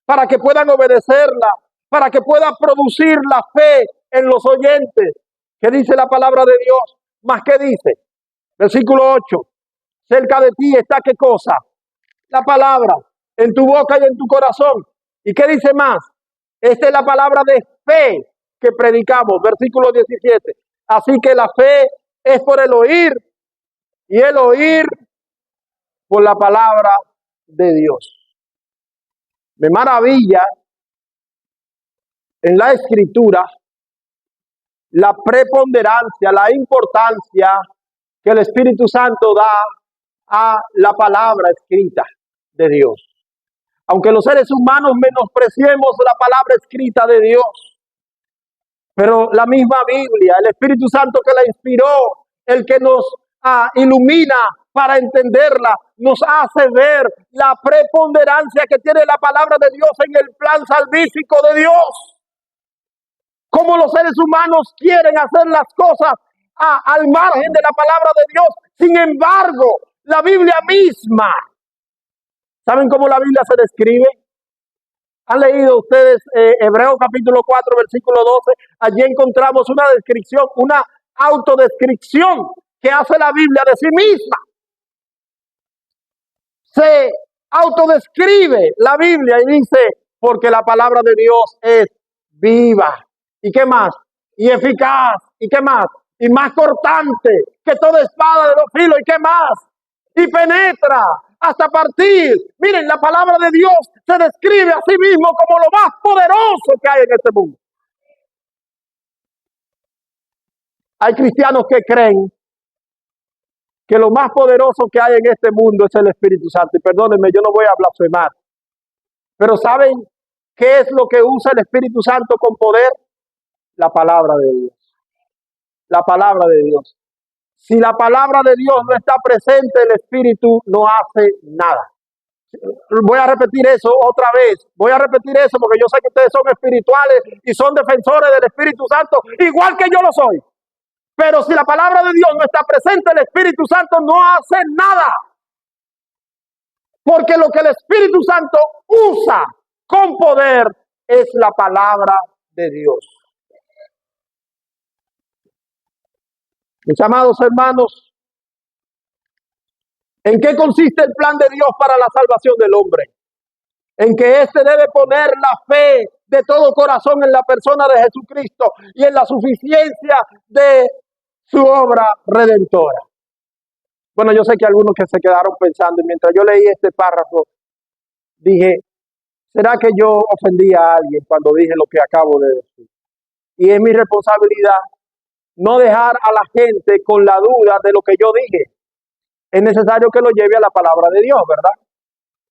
para que puedan obedecerla, para que pueda producir la fe en los oyentes. ¿Qué dice la palabra de Dios? ¿Más qué dice? Versículo 8. Cerca de ti está ¿qué cosa? La palabra, en tu boca y en tu corazón. ¿Y qué dice más? Esta es la palabra de fe que predicamos, versículo 17. Así que la fe es por el oír y el oír por la palabra de Dios. Me maravilla en la Escritura la preponderancia, la importancia que el Espíritu Santo da a la palabra escrita de Dios. Aunque los seres humanos menospreciemos la palabra escrita de Dios, pero la misma Biblia, el Espíritu Santo que la inspiró, el que nos ilumina para entenderla, nos hace ver la preponderancia que tiene la palabra de Dios en el plan salvífico de Dios. Cómo los seres humanos quieren hacer las cosas al margen de la palabra de Dios. Sin embargo, la Biblia misma, ¿saben cómo la Biblia se describe? ¿Han leído ustedes Hebreos capítulo 4, versículo 12? Allí encontramos una descripción, una autodescripción que hace la Biblia de sí misma. Se autodescribe la Biblia y dice, porque la palabra de Dios es viva. ¿Y qué más? Y eficaz. ¿Y qué más? Y más cortante que toda espada de dos filos. ¿Y qué más? Y penetra hasta partir. Miren, la palabra de Dios se describe a sí mismo como lo más poderoso que hay en este mundo. Hay cristianos que creen que lo más poderoso que hay en este mundo es el Espíritu Santo. Y perdónenme, yo no voy a blasfemar. Pero ¿saben qué es lo que usa el Espíritu Santo con poder? La palabra de Dios. La palabra de Dios. Si la palabra de Dios no está presente, el Espíritu no hace nada. Voy a repetir eso otra vez. Voy a repetir eso porque yo sé que ustedes son espirituales y son defensores del Espíritu Santo, igual que yo lo soy. Pero si la palabra de Dios no está presente, el Espíritu Santo no hace nada. Porque lo que el Espíritu Santo usa con poder es la palabra de Dios. Mis amados hermanos, ¿en qué consiste el plan de Dios para la salvación del hombre? En que éste debe poner la fe de todo corazón en la persona de Jesucristo y en la suficiencia de su obra redentora. Bueno, yo sé que algunos que se quedaron pensando, y mientras yo leí este párrafo, dije, ¿será que yo ofendí a alguien cuando dije lo que acabo de decir? Y es mi responsabilidad no dejar a la gente con la duda de lo que yo dije. Es necesario que lo lleve a la palabra de Dios, ¿verdad?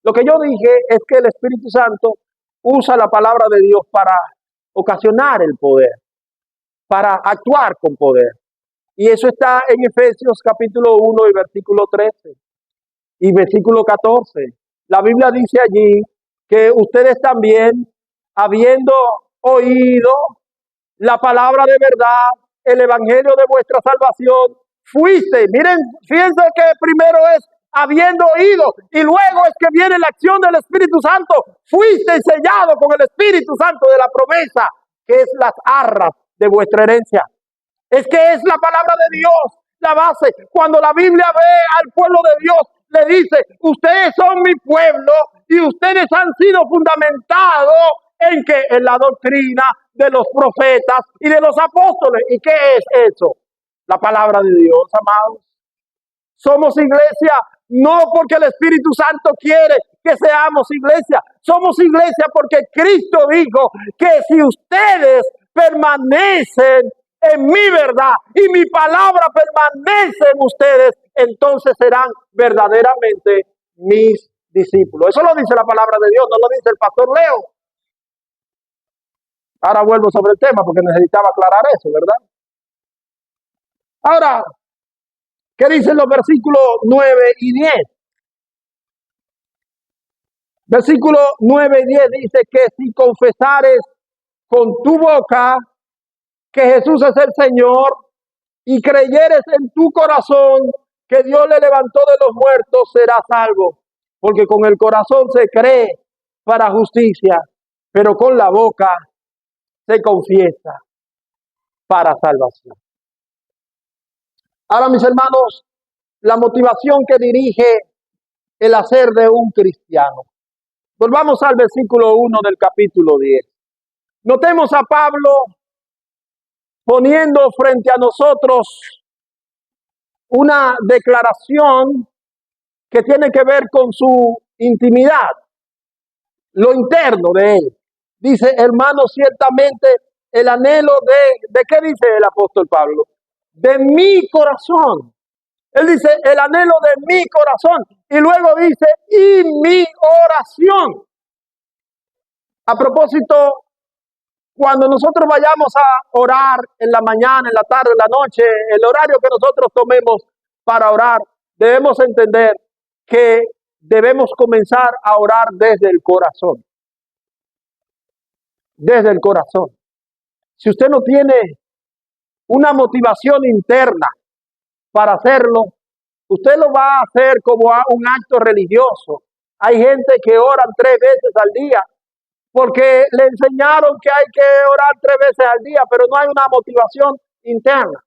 Lo que yo dije es que el Espíritu Santo usa la palabra de Dios para ocasionar el poder, para actuar con poder. Y eso está en Efesios capítulo 1 y versículo 13 y versículo 14. La Biblia dice allí que ustedes también, habiendo oído la palabra de verdad, el evangelio de vuestra salvación, fuiste. Miren, fíjense que primero es habiendo oído y luego es que viene la acción del Espíritu Santo. Fuiste sellado con el Espíritu Santo de la promesa, que es las arras de vuestra herencia. Es que es la palabra de Dios la base. Cuando la Biblia ve al pueblo de Dios, le dice, ustedes son mi pueblo y ustedes han sido fundamentados en que en la doctrina de los profetas y de los apóstoles. ¿Y qué es eso? La palabra de Dios, amados. Somos iglesia no porque el Espíritu Santo quiere que seamos iglesia. Somos iglesia porque Cristo dijo que si ustedes permanecen en mi verdad y mi palabra permanece en ustedes, entonces serán verdaderamente mis discípulos. Eso lo dice la palabra de Dios, no lo dice el pastor Leo. Ahora vuelvo sobre el tema porque necesitaba aclarar eso, ¿verdad? Ahora, ¿qué dicen los versículos 9 y 10? Versículos 9 y 10 dice que si confesares con tu boca que Jesús es el Señor y creyeres en tu corazón que Dios le levantó de los muertos, serás salvo. Porque con el corazón se cree para justicia, pero con la boca se confiesa para salvación. Ahora, mis hermanos, la motivación que dirige el hacer de un cristiano. Volvamos al versículo 1 del capítulo 10. Notemos a Pablo poniendo frente a nosotros una declaración que tiene que ver con su intimidad, lo interno de él. Dice, hermanos, ciertamente el anhelo ¿de qué dice el apóstol Pablo? De mi corazón. Él dice, el anhelo de mi corazón. Y luego dice, y mi oración. A propósito, cuando nosotros vayamos a orar en la mañana, en la tarde, en la noche, el horario que nosotros tomemos para orar, debemos entender que debemos comenzar a orar desde el corazón. Desde el corazón. Si usted no tiene una motivación interna para hacerlo, usted lo va a hacer como un acto religioso. Hay gente que ora 3 veces al día porque le enseñaron que hay que orar 3 veces al día, pero no hay una motivación interna.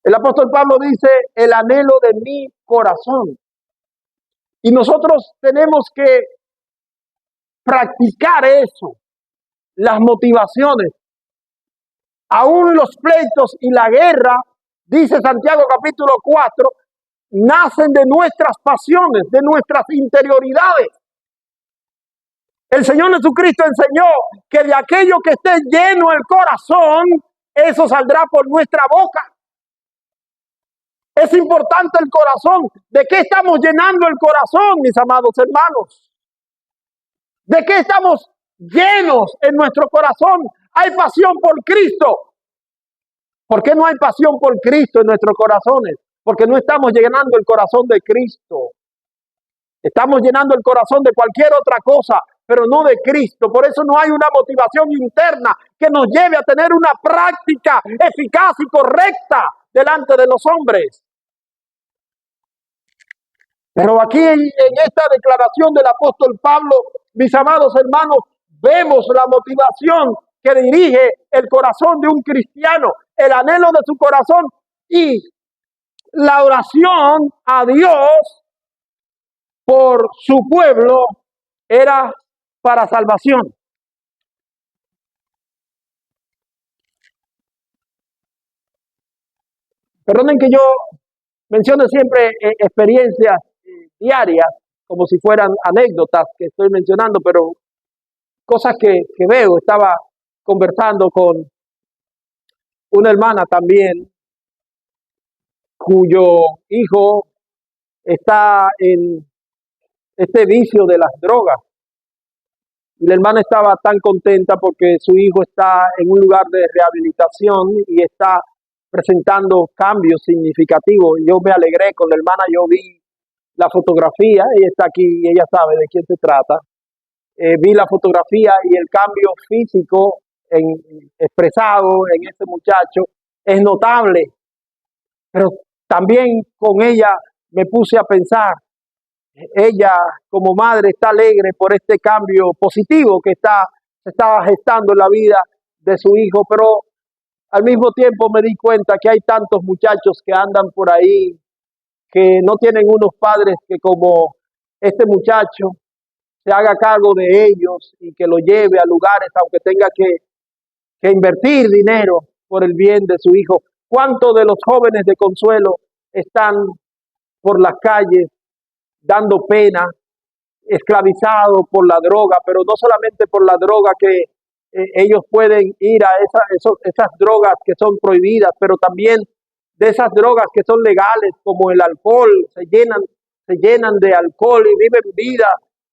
El apóstol Pablo dice, el anhelo de mi corazón. Y nosotros tenemos que practicar eso, las motivaciones. Aún los pleitos y la guerra, dice Santiago capítulo 4, nacen de nuestras pasiones, de nuestras interioridades. El Señor Jesucristo enseñó que de aquello que esté lleno el corazón, eso saldrá por nuestra boca. Es importante el corazón. ¿De qué estamos llenando el corazón, mis amados hermanos? ¿De qué estamos llenos en nuestro corazón? Hay pasión por Cristo. ¿Por qué no hay pasión por Cristo en nuestros corazones? Porque no estamos llenando el corazón de Cristo. Estamos llenando el corazón de cualquier otra cosa, pero no de Cristo. Por eso no hay una motivación interna que nos lleve a tener una práctica eficaz y correcta delante de los hombres. Pero aquí en esta declaración del apóstol Pablo, mis amados hermanos, vemos la motivación que dirige el corazón de un cristiano, el anhelo de su corazón y la oración a Dios por su pueblo era para salvación. Perdonen que yo mencione siempre experiencias diarias, como si fueran anécdotas que estoy mencionando, pero cosas que veo. Estaba conversando con una hermana también, cuyo hijo está en este vicio de las drogas. Y la hermana estaba tan contenta porque su hijo está en un lugar de rehabilitación y está presentando cambios significativos. Yo me alegré con la hermana, yo vi la fotografía, ella está aquí y ella sabe de quién se trata. Vi la fotografía y el cambio físico expresado en este muchacho es notable. Pero también con ella me puse a pensar, ella como madre está alegre por este cambio positivo que se estaba gestando en la vida de su hijo, pero al mismo tiempo me di cuenta que hay tantos muchachos que andan por ahí que no tienen unos padres que como este muchacho se haga cargo de ellos y que lo lleve a lugares aunque tenga que invertir dinero por el bien de su hijo. ¿Cuántos de los jóvenes de Consuelo están por las calles dando pena, esclavizados por la droga, pero no solamente por la droga que ellos pueden ir a esas drogas que son prohibidas, pero también de esas drogas que son legales, como el alcohol, se llenan de alcohol y viven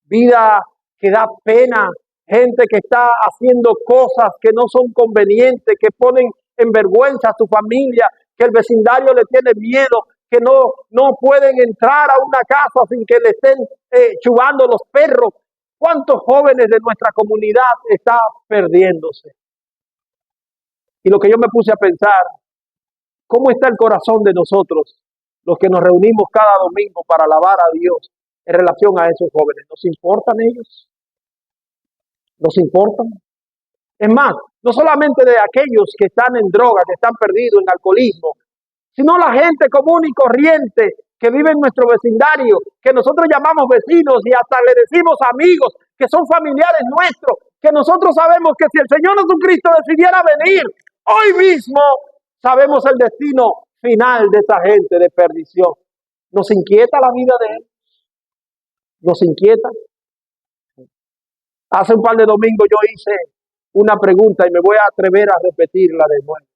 vida que da pena, gente que está haciendo cosas que no son convenientes, que ponen en vergüenza a su familia, que el vecindario le tiene miedo, que no pueden entrar a una casa sin que le estén chubando los perros. ¿Cuántos jóvenes de nuestra comunidad están perdiéndose? Y lo que yo me puse a pensar, ¿cómo está el corazón de nosotros, los que nos reunimos cada domingo para alabar a Dios en relación a esos jóvenes? ¿Nos importan ellos? ¿Nos importan? Es más, no solamente de aquellos que están en droga, que están perdidos en alcoholismo, sino la gente común y corriente que vive en nuestro vecindario, que nosotros llamamos vecinos y hasta le decimos amigos, que son familiares nuestros, que nosotros sabemos que si el Señor Jesucristo decidiera venir hoy mismo, sabemos el destino final de esa gente de perdición. ¿Nos inquieta la vida de él? ¿Nos inquieta? Hace un par de domingos yo hice una pregunta y me voy a atrever a repetirla de nuevo.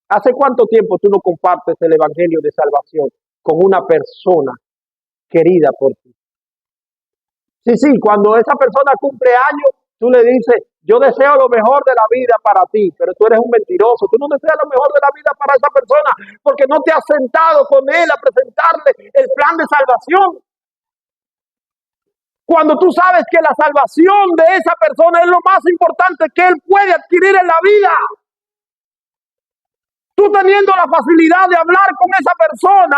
¿Hace cuánto tiempo tú no compartes el evangelio de salvación con una persona querida por ti? Sí, cuando esa persona cumple años, tú le dices, yo deseo lo mejor de la vida para ti, pero tú eres un mentiroso, tú no deseas lo mejor de la vida para esa persona, porque no te has sentado con él a presentarle el plan de salvación. Cuando tú sabes que la salvación de esa persona es lo más importante que él puede adquirir en la vida. Tú teniendo la facilidad de hablar con esa persona,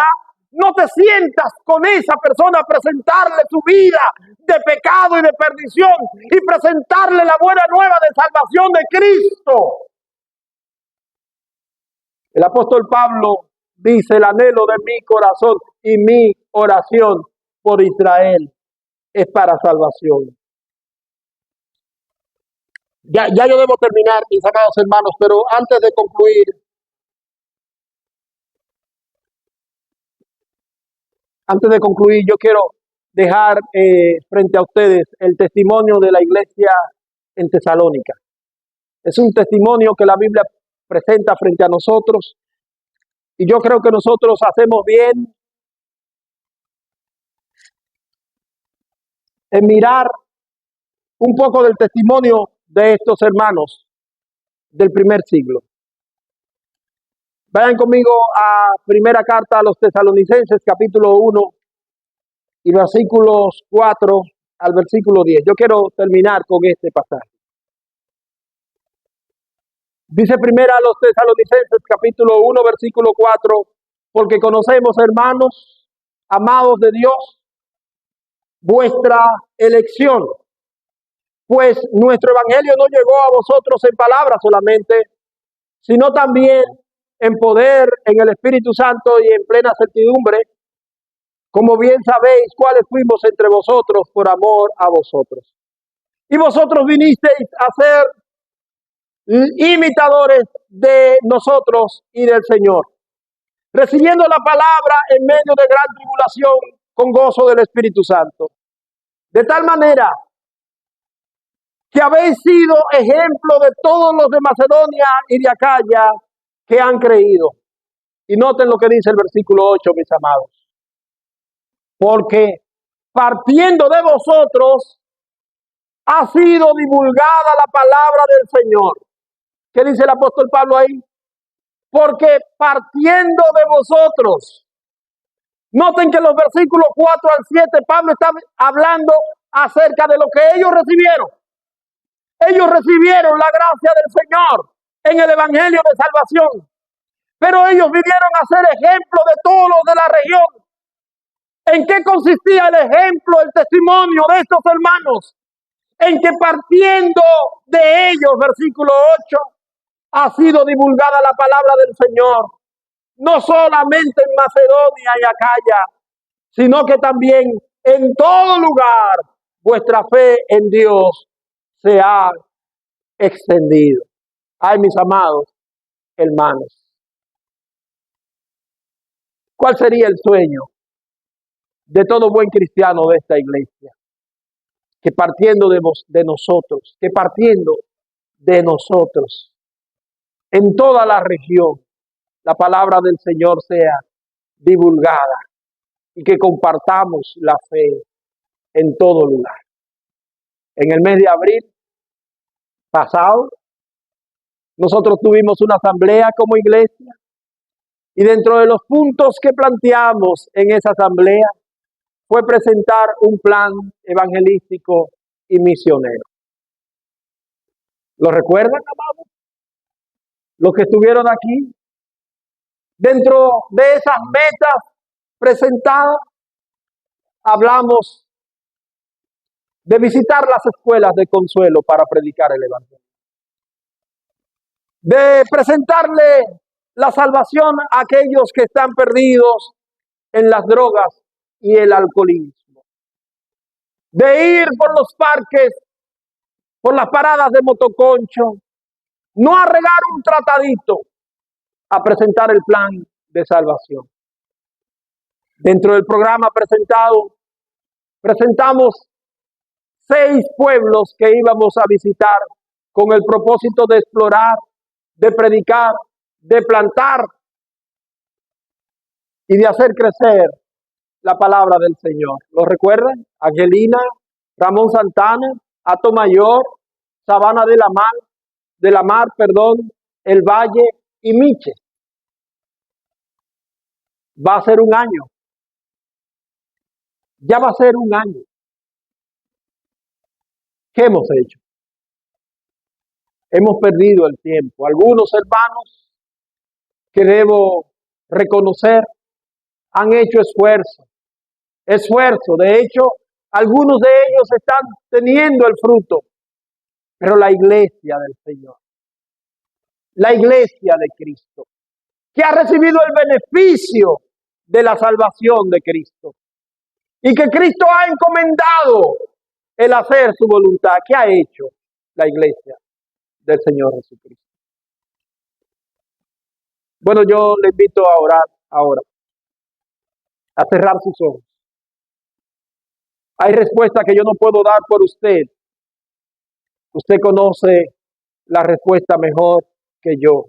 no te sientas con esa persona a presentarle su vida de pecado y de perdición y presentarle la buena nueva de salvación de Cristo. El apóstol Pablo dice, el anhelo de mi corazón y mi oración por Israel es para salvación. Ya yo debo terminar, mis amados hermanos, pero antes de concluir, yo quiero dejar frente a ustedes el testimonio de la iglesia en Tesalónica. Es un testimonio que la Biblia presenta frente a nosotros y yo creo que nosotros hacemos bien en mirar un poco del testimonio de estos hermanos del primer siglo. Vayan conmigo a primera carta a los Tesalonicenses, capítulo 1 y versículos 4 al versículo 10. Yo quiero terminar con este pasaje. Dice primera a los Tesalonicenses, capítulo 1, versículo 4, porque conocemos, hermanos, amados de Dios, vuestra elección, pues nuestro evangelio no llegó a vosotros en palabras solamente, sino también en poder, en el Espíritu Santo y en plena certidumbre, como bien sabéis cuáles fuimos entre vosotros por amor a vosotros. Y vosotros vinisteis a ser imitadores de nosotros y del Señor, recibiendo la palabra en medio de gran tribulación con gozo del Espíritu Santo. De tal manera que habéis sido ejemplo de todos los de Macedonia y de Acaya que han creído. Y noten lo que dice el versículo 8, mis amados. Porque partiendo de vosotros ha sido divulgada la palabra del Señor. ¿Qué dice el apóstol Pablo ahí? Porque partiendo de vosotros. Noten que en los versículos 4 al 7 Pablo está hablando acerca de lo que ellos recibieron. Ellos recibieron la gracia del Señor en el evangelio de salvación. Pero ellos vinieron a ser ejemplo de todos los de la región. ¿En qué consistía el ejemplo, el testimonio de estos hermanos? En que partiendo de ellos, versículo 8, ha sido divulgada la palabra del Señor, no solamente en Macedonia y Acaya, sino que también en todo lugar vuestra fe en Dios se ha extendido. Ay, mis amados hermanos, ¿cuál sería el sueño de todo buen cristiano de esta iglesia? que partiendo de nosotros, en toda la región, la palabra del Señor sea divulgada y que compartamos la fe en todo lugar. En el mes de abril pasado, nosotros tuvimos una asamblea como iglesia y dentro de los puntos que planteamos en esa asamblea fue presentar un plan evangelístico y misionero. ¿Lo recuerdan, amados? Los que estuvieron aquí. Dentro de esas metas presentadas, hablamos de visitar las escuelas de Consuelo para predicar el evangelio. De presentarle la salvación a aquellos que están perdidos en las drogas y el alcoholismo. De ir por los parques, por las paradas de motoconcho, no a regar un tratadito, a presentar el plan de salvación. Dentro del programa presentamos 6 pueblos que íbamos a visitar con el propósito de explorar, de predicar, de plantar y de hacer crecer la palabra del Señor. ¿Lo recuerdan? Angelina, Ramón Santana, Atomayor, Sabana de la Mar, El Valle y Miche. Va a ser un año. Ya va a ser un año. ¿Qué hemos hecho? Hemos perdido el tiempo. Algunos hermanos que debo reconocer han hecho esfuerzo. De hecho, algunos de ellos están teniendo el fruto. Pero la iglesia del Señor, la iglesia de Cristo, que ha recibido el beneficio de la salvación de Cristo y que Cristo ha encomendado el hacer su voluntad. ¿Qué ha hecho la iglesia del Señor Jesucristo? Bueno, yo le invito a orar ahora, a cerrar sus ojos. Hay respuesta que yo no puedo dar por usted. Usted conoce la respuesta mejor que yo.